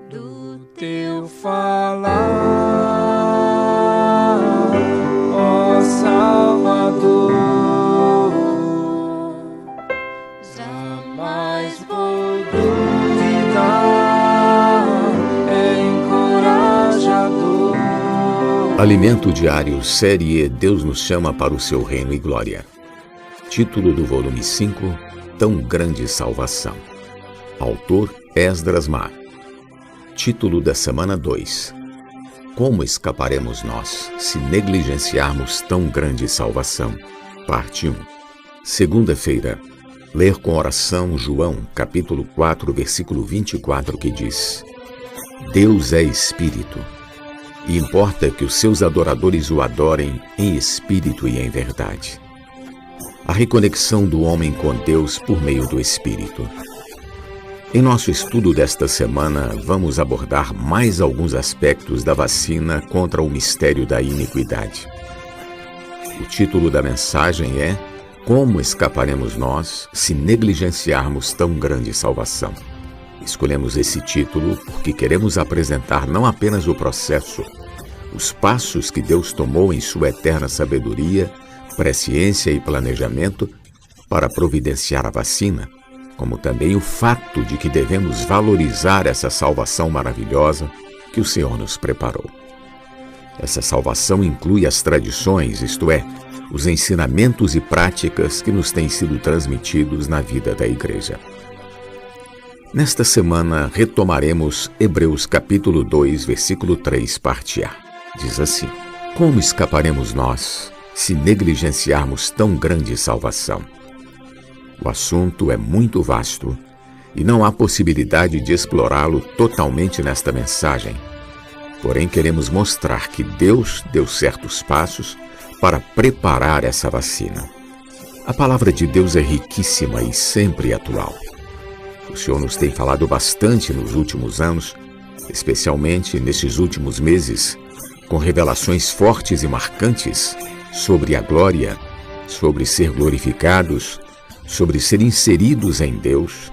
Do teu falar, ó Salvador, jamais vou duvidar, é encorajador. Alimento Diário, série Deus nos chama para o seu reino e glória. Título do volume 5, Tão Grande Salvação. Autor Esdras Mar. Título da semana 2. Como escaparemos nós se negligenciarmos tão grande salvação? Parte 1. Segunda-feira. Ler com oração João, capítulo 4, versículo 24, que diz: Deus é Espírito, e importa que os seus adoradores o adorem em espírito e em verdade. A reconexão do homem com Deus por meio do Espírito. Em nosso estudo desta semana, vamos abordar mais alguns aspectos da vacina contra o mistério da iniquidade. O título da mensagem é: Como escaparemos nós se negligenciarmos tão grande salvação? Escolhemos esse título porque queremos apresentar não apenas o processo, os passos que Deus tomou em sua eterna sabedoria, presciência e planejamento para providenciar a vacina, como também o fato de que devemos valorizar essa salvação maravilhosa que o Senhor nos preparou. Essa salvação inclui as tradições, isto é, os ensinamentos e práticas que nos têm sido transmitidos na vida da Igreja. Nesta semana, retomaremos Hebreus capítulo 2, versículo 3, parte A. Diz assim: Como escaparemos nós se negligenciarmos tão grande salvação? O assunto é muito vasto e não há possibilidade de explorá-lo totalmente nesta mensagem. Porém, queremos mostrar que Deus deu certos passos para preparar essa vacina. A palavra de Deus é riquíssima e sempre atual. O Senhor nos tem falado bastante nos últimos anos, especialmente nesses últimos meses, com revelações fortes e marcantes sobre a glória, sobre ser glorificados, sobre ser inseridos em Deus,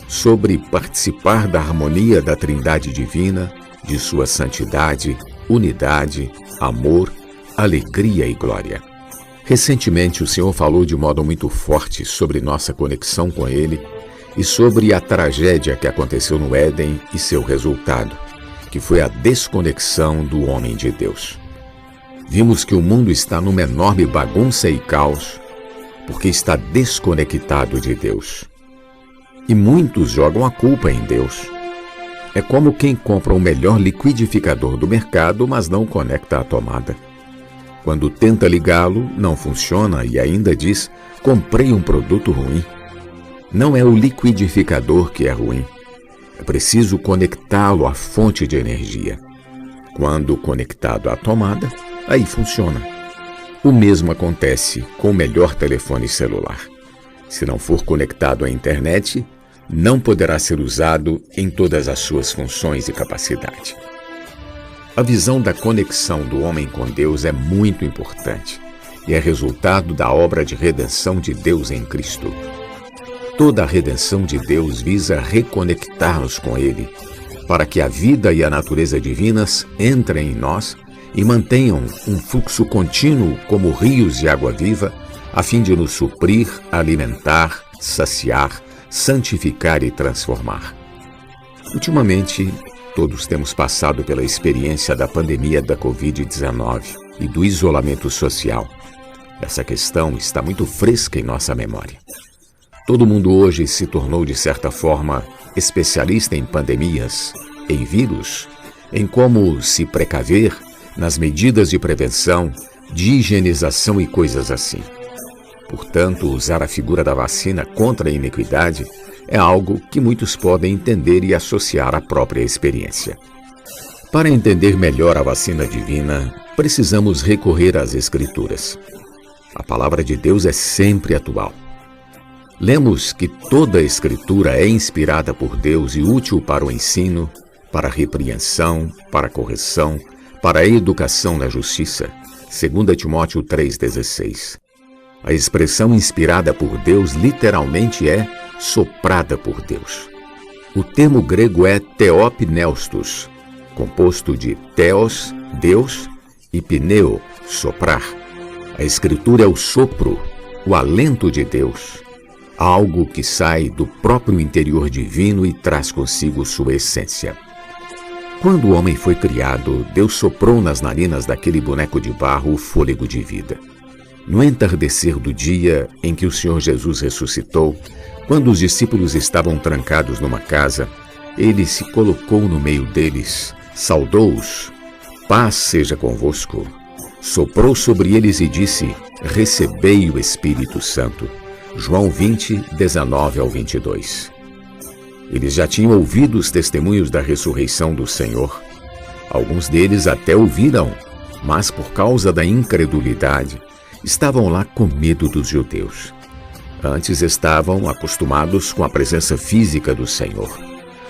sobre participar da harmonia da Trindade Divina, de sua santidade, unidade, amor, alegria e glória. Recentemente, o Senhor falou de modo muito forte sobre nossa conexão com Ele e sobre a tragédia que aconteceu no Éden e seu resultado, que foi a desconexão do homem de Deus. Vimos que o mundo está numa enorme bagunça e caos, porque está desconectado de Deus. E muitos jogam a culpa em Deus. É como quem compra o melhor liquidificador do mercado, mas não conecta a tomada. Quando tenta ligá-lo, não funciona e ainda diz: comprei um produto ruim. Não é o liquidificador que é ruim. É preciso conectá-lo à fonte de energia. Quando conectado à tomada, aí funciona. O mesmo acontece com o melhor telefone celular. Se não for conectado à internet, não poderá ser usado em todas as suas funções e capacidade. A visão da conexão do homem com Deus é muito importante e é resultado da obra de redenção de Deus em Cristo. Toda a redenção de Deus visa reconectar-nos com Ele, para que a vida e a natureza divinas entrem em nós e mantenham um fluxo contínuo como rios de água viva, a fim de nos suprir, alimentar, saciar, santificar e transformar. Ultimamente, todos temos passado pela experiência da pandemia da Covid-19 e do isolamento social. Essa questão está muito fresca em nossa memória. Todo mundo hoje se tornou, de certa forma, especialista em pandemias, em vírus, em como se precaver, nas medidas de prevenção, de higienização e coisas assim. Portanto, usar a figura da vacina contra a iniquidade é algo que muitos podem entender e associar à própria experiência. Para entender melhor a vacina divina, precisamos recorrer às Escrituras. A palavra de Deus é sempre atual. Lemos que toda a Escritura é inspirada por Deus e útil para o ensino, para a repreensão, para a correção, para a educação na justiça. 2 Timóteo 3,16. A expressão inspirada por Deus literalmente é soprada por Deus. O termo grego é theopneustos, composto de theos, Deus, e pneu, soprar. A Escritura é o sopro, o alento de Deus, algo que sai do próprio interior divino e traz consigo sua essência. Quando o homem foi criado, Deus soprou nas narinas daquele boneco de barro o fôlego de vida. No entardecer do dia em que o Senhor Jesus ressuscitou, quando os discípulos estavam trancados numa casa, ele se colocou no meio deles, saudou-os, paz seja convosco. Soprou sobre eles e disse, recebei o Espírito Santo. João 20, 19 ao 22. Eles já tinham ouvido os testemunhos da ressurreição do Senhor. Alguns deles até ouviram, mas por causa da incredulidade, estavam lá com medo dos judeus. Antes estavam acostumados com a presença física do Senhor.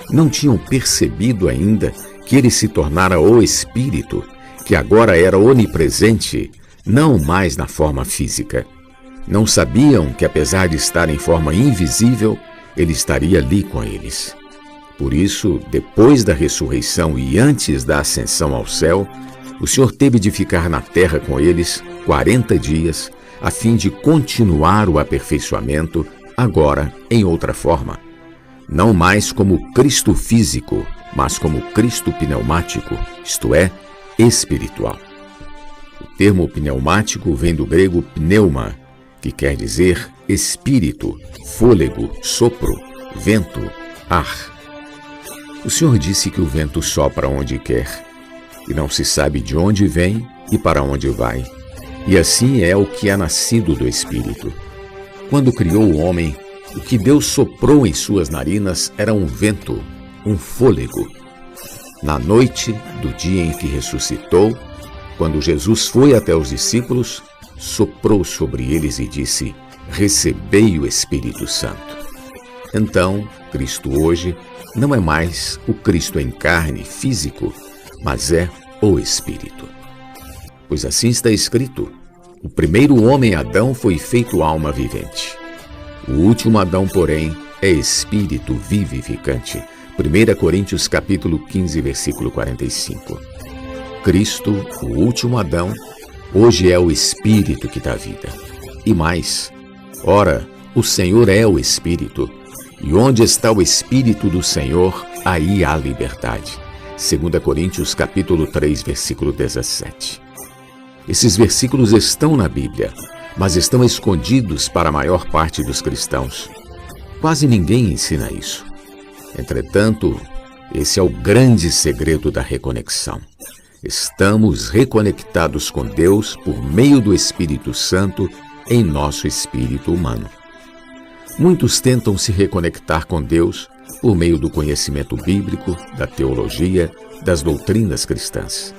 Não tinham percebido ainda que ele se tornara o Espírito, que agora era onipresente, não mais na forma física. Não sabiam que, apesar de estar em forma invisível, ele estaria ali com eles. Por isso, depois da ressurreição e antes da ascensão ao céu, o Senhor teve de ficar na terra com eles 40 dias, a fim de continuar o aperfeiçoamento, agora em outra forma. Não mais como Cristo físico, mas como Cristo pneumático, isto é, espiritual. O termo pneumático vem do grego pneuma, que quer dizer espírito, fôlego, sopro, vento, ar. O Senhor disse que o vento sopra onde quer, e não se sabe de onde vem e para onde vai. E assim é o que é nascido do Espírito. Quando criou o homem, o que Deus soprou em suas narinas era um vento, um fôlego. Na noite do dia em que ressuscitou, quando Jesus foi até os discípulos, soprou sobre eles e disse, recebei o Espírito Santo. Então, Cristo hoje não é mais o Cristo em carne, físico, mas é o Espírito. Pois assim está escrito, o primeiro homem Adão foi feito alma vivente. O último Adão, porém, é espírito vivificante. 1 Coríntios capítulo 15, versículo 45. Cristo, o último Adão, hoje é o Espírito que dá vida. E mais, ora, o Senhor é o Espírito, e onde está o Espírito do Senhor, aí há liberdade. 2 Coríntios capítulo 3, versículo 17. Esses versículos estão na Bíblia, mas estão escondidos para a maior parte dos cristãos. Quase ninguém ensina isso. Entretanto, esse é o grande segredo da reconexão. Estamos reconectados com Deus por meio do Espírito Santo em nosso espírito humano. Muitos tentam se reconectar com Deus por meio do conhecimento bíblico, da teologia, das doutrinas cristãs.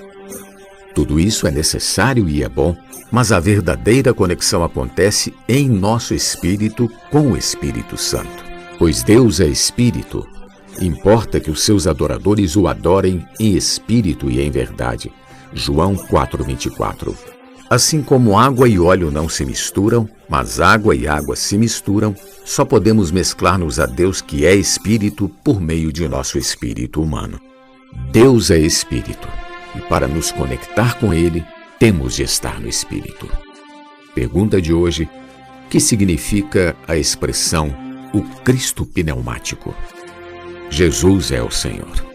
Tudo isso é necessário e é bom, mas a verdadeira conexão acontece em nosso espírito com o Espírito Santo. Pois Deus é Espírito, importa que os seus adoradores o adorem em espírito e em verdade. João 4:24. Assim como água e óleo não se misturam, mas água e água se misturam, só podemos mesclar-nos a Deus que é Espírito por meio de nosso espírito humano. Deus é Espírito, e para nos conectar com Ele, temos de estar no Espírito. Pergunta de hoje: que significa a expressão o Cristo pneumático? Jesus é o Senhor.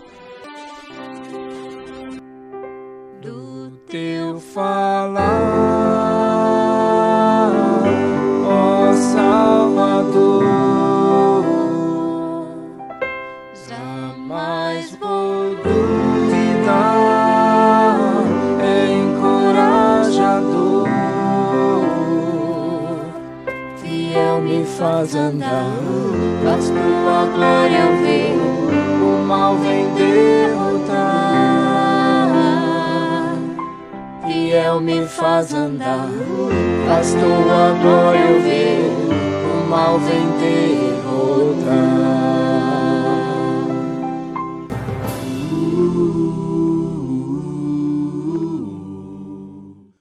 Do teu falar, ó Salvador, jamais vou duvidar, encorajador, fiel me faz andar, faz tua glória eu ver, o mal vem derrotar. Fiel me faz andar, faz tua glória eu ver, o mal vem derrotar.